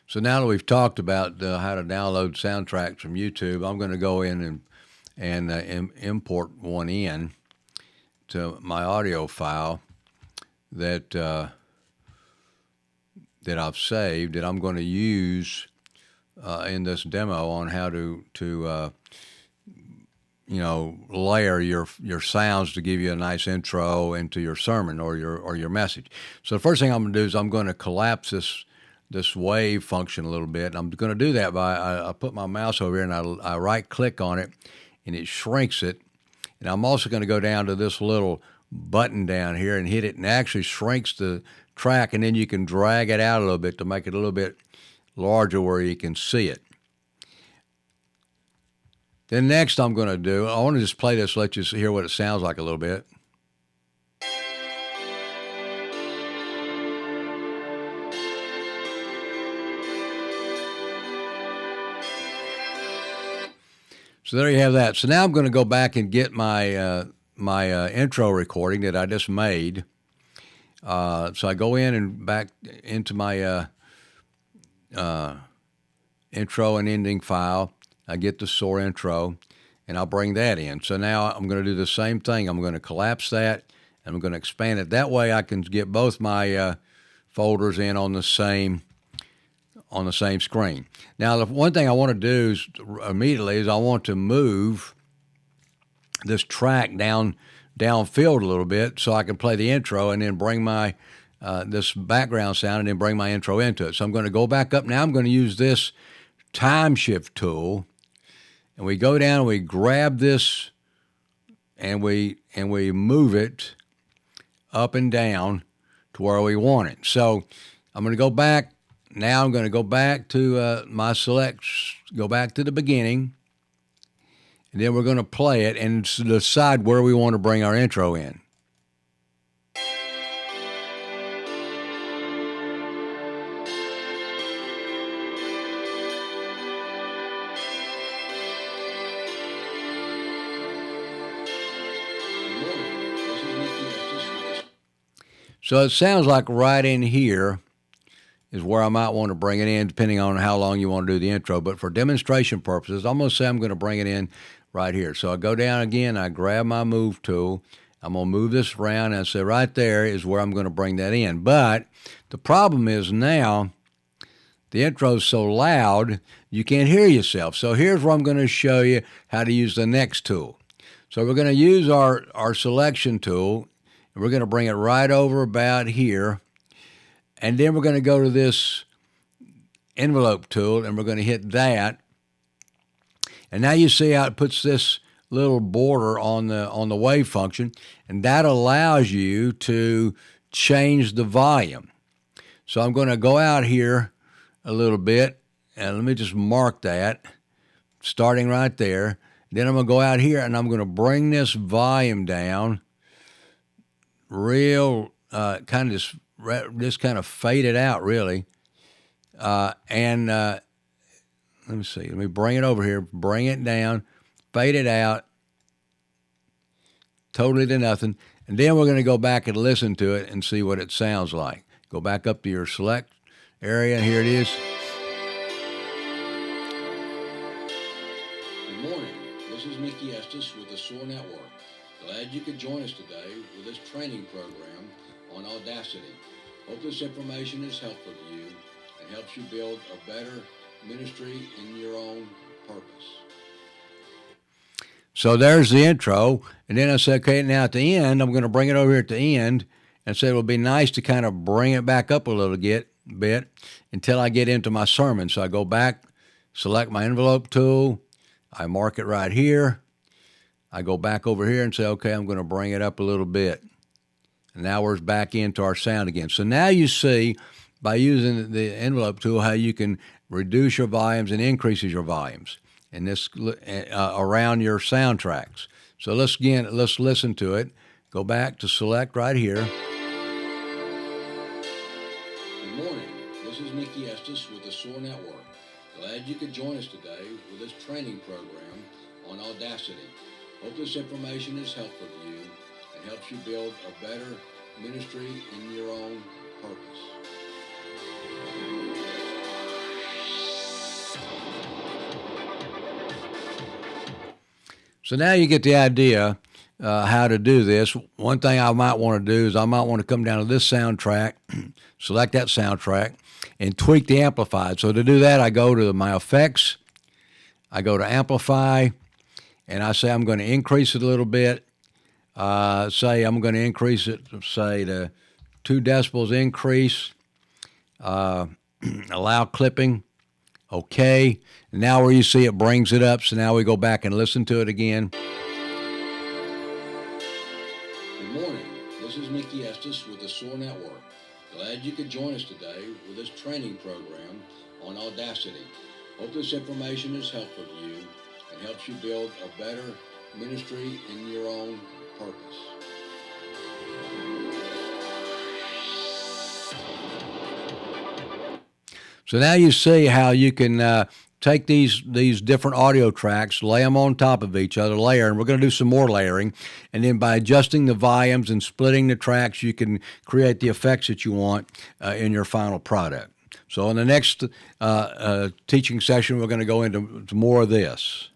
So now that we've talked about how to download soundtracks from YouTube, I'm going to go in and import one in to my audio file that that I've saved that I'm going to use in this demo on how to layer your sounds to give you a nice intro into your sermon or your message. So the first thing I'm going to do is I'm going to collapse this wave function a little bit. I'm going to do that by I put my mouse over here and I right click on it and it shrinks it. And I'm also going to go down to this little button down here and hit it, and it actually shrinks the track, and then you can drag it out a little bit to make it a little bit larger where you can see it. Then next I'm going to do, I want to just play this, let you hear what it sounds like a little bit. So there you have that. So now I'm going to go back and get my intro recording that I just made. So I go in and back into my intro and ending file. I get the source intro, and I'll bring that in. So now I'm going to do the same thing. I'm going to collapse that, and I'm going to expand it. That way I can get both my folders in on the same screen. Now, the one thing I want to do is immediately I want to move this track downfield a little bit so I can play the intro and then bring my this background sound and then bring my intro into it. So I'm going to go back up. Now I'm going to use this time shift tool, and we go down and we grab this and we move it up and down to where we want it. So I'm going to go back. Now I'm going to go back to my selects, go back to the beginning, and then we're going to play it and decide where we want to bring our intro in. So it sounds like right in here is where I might want to bring it in, depending on how long you want to do the intro. But for demonstration purposes, I'm going to say I'm going to bring it in right here. So I go down again, I grab my move tool, I'm going to move this around, and I say right there is where I'm going to bring that in. But the problem is now the intro is so loud, you can't hear yourself. So here's where I'm going to show you how to use the next tool. So we're going to use our selection tool, and we're going to bring it right over about here. And then we're going to go to this envelope tool, and we're going to hit that. And now you see how it puts this little border on the wave function, and that allows you to change the volume. So I'm going to go out here a little bit, and let me just mark that, starting right there. Then I'm going to go out here, and I'm going to bring this volume down real kind of just kind of fade it out, really. Let me see. Let me bring it over here. Bring it down. Fade it out. Totally to nothing. And then we're going to go back and listen to it and see what it sounds like. Go back up to your select area. Here it is. Good morning. This is Mickey Estes with the SOAR Network. Glad you could join us today with this training program on Audacity. Hope this information is helpful to you and helps you build a better ministry in your own purpose. So there's the intro, and then I said, okay, now at the end, I'm going to bring it over here at the end and say it would be nice to kind of bring it back up a little bit until I get into my sermon. So I go back, select my envelope tool, I mark it right here, I go back over here and say, okay, I'm going to bring it up a little bit. And now we're back into our sound again. So now you see, by using the envelope tool, how you can reduce your volumes and increases your volumes and this around your soundtracks. So let's listen to it. Go back to select right here. Good morning. This is Mickey Estes with the SOAR Network. Glad you could join us today with this training program on Audacity. Hope this information is helpful to you and helps you build a better ministry in your own purpose. So now you get the idea how to do this. One thing I might want to do is I might want to come down to this soundtrack, select that soundtrack, and tweak the amplifier. So to do that, I go to my effects, I go to amplify, and I say I'm going to increase it a little bit. Say I'm going to increase it, say to 2 decibels increase, allow clipping, okay. And now where you see it brings it up, so now we go back and listen to it again. Good morning, this is Mickey Estes with the SOAR Network. Glad you could join us today with this training program on Audacity. Hope this information is helpful to you and helps you build a better ministry in your own purpose. So now you see how you can take these different audio tracks, lay them on top of each other, layer, and we're going to do some more layering. And then by adjusting the volumes and splitting the tracks, you can create the effects that you want in your final product. So in the next teaching session, we're going to go into more of this.